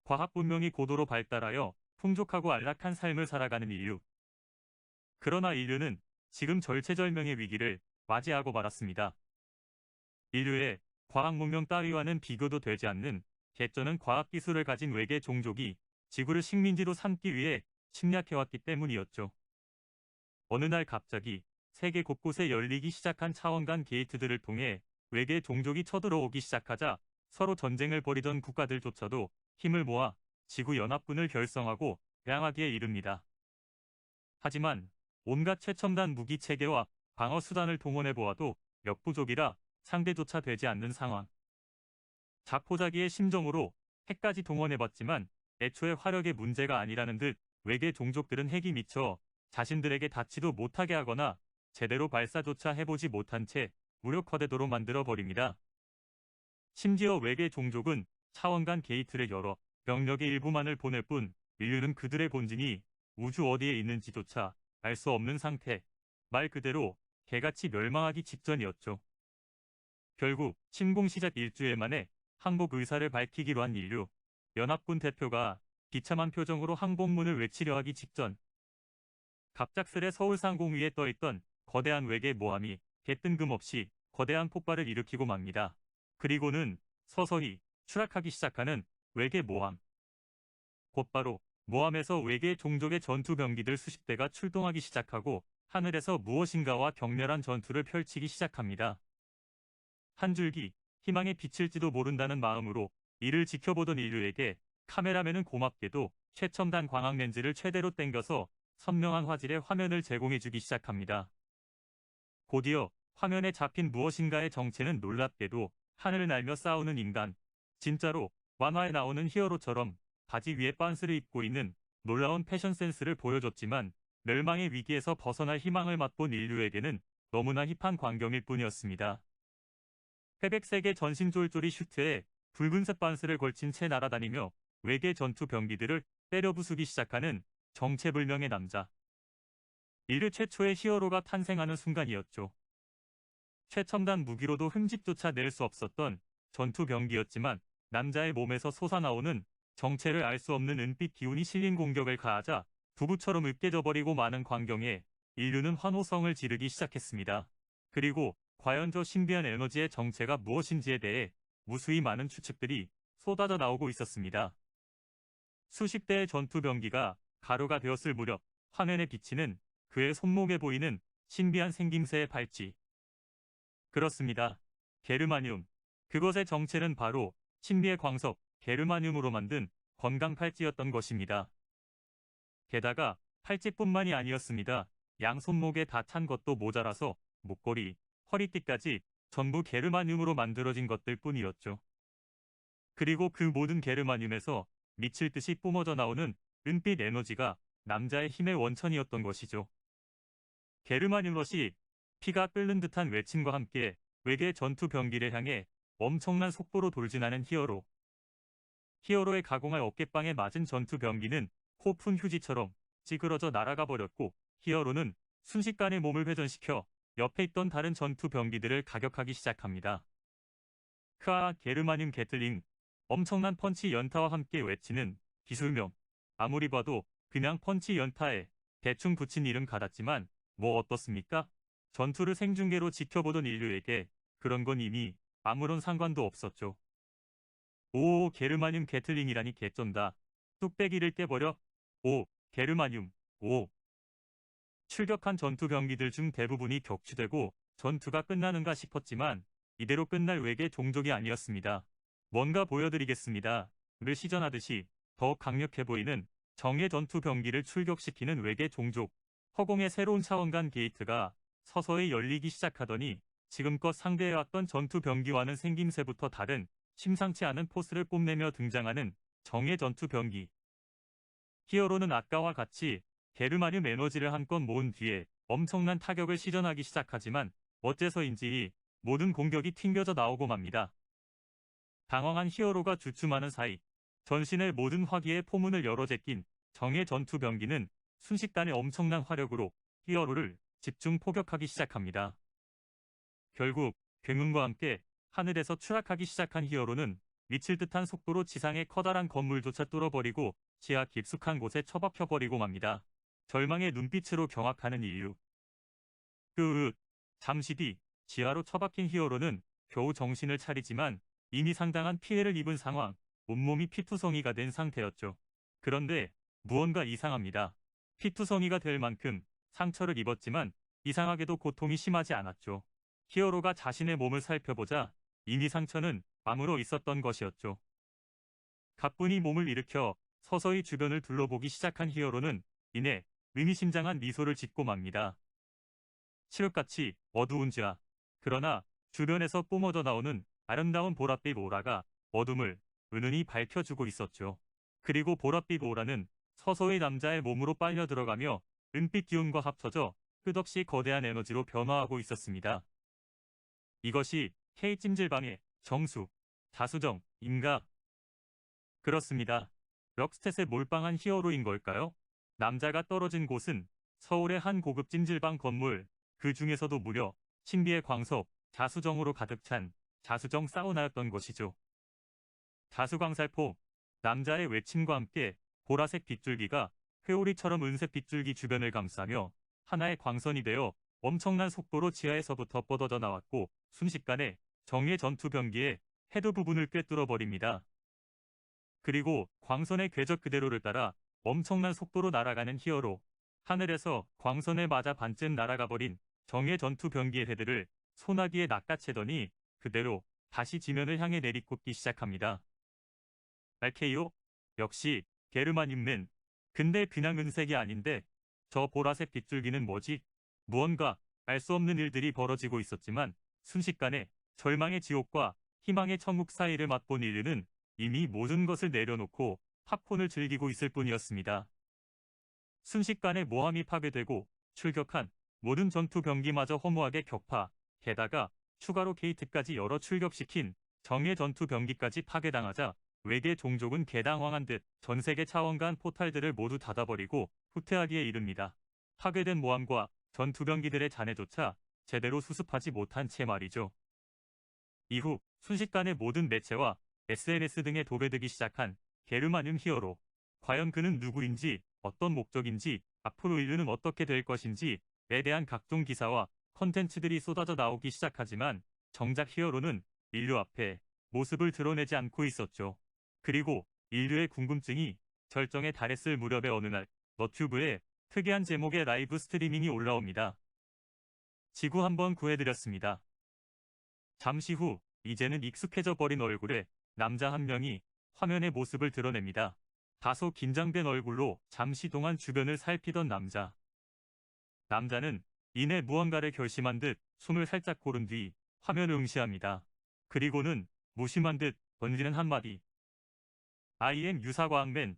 과학 문명이 고도로 발달하여 풍족하고 안락한 삶을 살아가는 인류. 그러나 인류는 지금 절체절명의 위기를 맞이하고 말았습니다. 인류의 과학 문명 따위와는 비교도 되지 않는 개쩌는 과학기술을 가진 외계 종족이 지구를 식민지로 삼기 위해 침략해왔기 때문이었죠. 어느 날 갑자기 세계 곳곳에 열리기 시작한 차원 간 게이트들을 통해 외계 종족이 쳐들어오기 시작하자 서로 전쟁을 벌이던 국가들조차도 힘을 모아 지구연합군을 결성하고 대항하기에 이릅니다. 하지만 온갖 최첨단 무기 체계와 방어 수단을 동원해 보아도 역부족이라 상대조차 되지 않는 상황. 자포자기의 심정으로 핵까지 동원해봤지만 애초에 화력의 문제가 아니라는 듯 외계 종족들은 핵이 미쳐 자신들에게 닿지도 못하게 하거나 제대로 발사조차 해보지 못한 채 무력화되도록 만들어버립니다. 심지어 외계 종족은 차원 간 게이트를 열어 병력의 일부만을 보낼 뿐 인류는 그들의 본진이 우주 어디에 있는지조차 알 수 없는 상태, 말 그대로 개같이 멸망하기 직전이었죠. 결국 침공 시작 일주일 만에 항복 의사를 밝히기로 한 인류, 연합군 대표가 비참한 표정으로 항복문을 외치려 하기 직전 갑작스레 서울 상공 위에 떠있던 거대한 외계 모함이 개뜬금없이 거대한 폭발을 일으키고 맙니다. 그리고는 서서히 추락하기 시작하는 외계 모함. 곧바로 모함에서 외계 종족의 전투 병기들 수십 대가 출동하기 시작하고 하늘에서 무엇인가와 격렬한 전투를 펼치기 시작합니다. 한 줄기 희망의 빛일지도 모른다는 마음으로 이를 지켜보던 인류에게 카메라맨은 고맙게도 최첨단 광학 렌즈를 최대로 땡겨서 선명한 화질의 화면을 제공해주기 시작합니다. 곧이어 화면에 잡힌 무엇인가의 정체는 놀랍게도 하늘을 날며 싸우는 인간, 진짜로 만화에 나오는 히어로처럼 바지 위에 빤스를 입고 있는 놀라운 패션 센스를 보여줬지만 멸망의 위기에서 벗어날 희망을 맛본 인류에게는 너무나 힙한 광경일 뿐이었습니다. 회백색의 전신 쫄쫄이 슈트에 붉은색 빤스를 걸친 채 날아다니며 외계 전투 병기들을 때려 부수기 시작하는 정체불명의 남자. 인류 최초의 히어로가 탄생하는 순간이었죠. 최첨단 무기로도 흠집조차 낼 수 없었던 전투 병기였지만 남자의 몸에서 솟아나오는 정체를 알 수 없는 은빛 기운이 실린 공격을 가하자 두부처럼 으깨져 버리고 마는 광경에 인류는 환호성을 지르기 시작했습니다. 그리고 과연 저 신비한 에너지의 정체가 무엇인지에 대해 무수히 많은 추측들이 쏟아져 나오고 있었습니다. 수십 대의 전투 병기가 가루가 되었을 무렵 화면에 비치는 그의 손목에 보이는 신비한 생김새의 팔찌. 그렇습니다. 게르마늄. 그것의 정체는 바로 신비의 광석 게르마늄으로 만든 건강 팔찌였던 것입니다. 게다가 팔찌뿐만이 아니었습니다. 양 손목에 다 찬 것도 모자라서 목걸이, 허리띠까지 전부 게르마늄으로 만들어진 것들 뿐이었죠. 그리고 그 모든 게르마늄에서 미칠 듯이 뿜어져 나오는 은빛 에너지가 남자의 힘의 원천이었던 것이죠. 게르마늄러시, 피가 끓는 듯한 외침과 함께 외계 전투 병기를 향해 엄청난 속도로 돌진하는 히어로. 히어로의 가공할 어깨빵에 맞은 전투 병기는 코푼 휴지처럼 찌그러져 날아가 버렸고 히어로는 순식간에 몸을 회전시켜 옆에 있던 다른 전투 병기들을 가격하기 시작합니다. 크아 게르마늄 게틀링. 엄청난 펀치 연타와 함께 외치는 기술명. 아무리 봐도 그냥 펀치 연타에 대충 붙인 이름 같았지만 뭐 어떻습니까? 전투를 생중계로 지켜보던 인류에게 그런 건 이미 아무런 상관도 없었죠. 오 게르마늄 게틀링이라니 개쩐다. 뚝배기를 깨버려. 오 게르마늄. 오. 출격한 전투 병기들 중 대부분이 격추되고 전투가 끝나는가 싶었지만 이대로 끝날 외계 종족이 아니었습니다. 뭔가 보여드리겠습니다. 를 시전하듯이 더욱 강력해 보이는 정예 전투 병기를 출격시키는 외계 종족. 허공의 새로운 차원간 게이트가 서서히 열리기 시작하더니 지금껏 상대해왔던 전투 병기와는 생김새부터 다른 심상치 않은 포스를 뽐내며 등장하는 정예 전투 병기. 히어로는 아까와 같이 게르마늄 에너지를 한껏 모은 뒤에 엄청난 타격을 시전하기 시작하지만 어째서인지 모든 공격이 튕겨져 나오고 맙니다. 당황한 히어로가 주춤하는 사이 전신의 모든 화기의 포문을 열어 제낀 정예 전투 병기는 순식간에 엄청난 화력으로 히어로를 집중 포격하기 시작합니다. 결국 굉음과 함께 하늘에서 추락하기 시작한 히어로는 미칠 듯한 속도로 지상의 커다란 건물조차 뚫어버리고 지하 깊숙한 곳에 처박혀버리고 맙니다. 절망의 눈빛으로 경악하는 인류. 잠시 뒤 지하로 처박힌 히어로는 겨우 정신을 차리지만 이미 상당한 피해를 입은 상황, 온몸이 피투성이가 된 상태였죠. 그런데 무언가 이상합니다. 피투성이가 될 만큼 상처를 입었지만 이상하게도 고통이 심하지 않았죠. 히어로가 자신의 몸을 살펴보자 이미 상처는 암으로 있었던 것이었죠. 가뿐히 몸을 일으켜 서서히 주변을 둘러보기 시작한 히어로는 이내 의미심장한 미소를 짓고 맙니다. 칠흑같이 어두운 지하. 그러나 주변에서 뿜어져 나오는 아름다운 보랏빛 오라가 어둠을 은은히 밝혀주고 있었죠. 그리고 보랏빛 오라는 서서히 남자의 몸으로 빨려 들어가며 은빛 기운과 합쳐져 끝없이 거대한 에너지로 변화하고 있었습니다. 이것이 K찜질방의 정수, 자수정인가? 그렇습니다. 럭스탯에 몰빵한 히어로인 걸까요? 남자가 떨어진 곳은 서울의 한 고급 찜질방 건물, 그 중에서도 무려 신비의 광석, 자수정으로 가득 찬 자수정 사우나였던 것이죠. 자수광살포, 남자의 외침과 함께 보라색 빗줄기가 회오리처럼 은색 빗줄기 주변을 감싸며 하나의 광선이 되어 엄청난 속도로 지하에서부터 뻗어져 나왔고 순식간에 정예 전투 병기의 헤드 부분을 꿰뚫어 버립니다. 그리고 광선의 궤적 그대로를 따라 엄청난 속도로 날아가는 히어로. 하늘에서 광선에 맞아 반쯤 날아가 버린 정예 전투 병기의 헤드를 소나기에 낚아채더니 그대로 다시 지면을 향해 내리꽂기 시작합니다. RKO? 역시 게르마님은. 근데 그냥 은색이 아닌데 저 보라색 빗줄기는 뭐지? 무언가 알 수 없는 일들이 벌어지고 있었지만 순식간에 절망의 지옥과 희망의 천국 사이를 맛본 인류는 이미 모든 것을 내려놓고 팝콘을 즐기고 있을 뿐이었습니다. 순식간에 모함이 파괴되고 출격한 모든 전투 병기마저 허무하게 격파, 게다가 추가로 게이트까지 열어 출격시킨 정예 전투 병기까지 파괴당하자 외계 종족은 개당황한 듯 전세계 차원간 포탈들을 모두 닫아버리고 후퇴하기에 이릅니다. 파괴된 모함과 전투 병기들의 잔해조차 제대로 수습하지 못한 채 말이죠. 이후 순식간에 모든 매체와 SNS 등에 도배되기 시작한 게르마늄 히어로. 과연 그는 누구인지, 어떤 목적인지, 앞으로 인류는 어떻게 될 것인지에 대한 각종 기사와 컨텐츠들이 쏟아져 나오기 시작하지만 정작 히어로는 인류 앞에 모습을 드러내지 않고 있었죠. 그리고 인류의 궁금증이 절정에 달했을 무렵의 어느 날 너튜브에 특이한 제목의 라이브 스트리밍이 올라옵니다. 지구 한번 구해드렸습니다. 잠시 후 이제는 익숙해져 버린 얼굴에 남자 한 명이 화면의 모습을 드러냅니다. 다소 긴장된 얼굴로 잠시 동안 주변을 살피던 남자. 남자는 이내 무언가를 결심한 듯 숨을 살짝 고른 뒤 화면을 응시합니다. 그리고는 무심한 듯 던지는 한마디. I am 유사과학맨.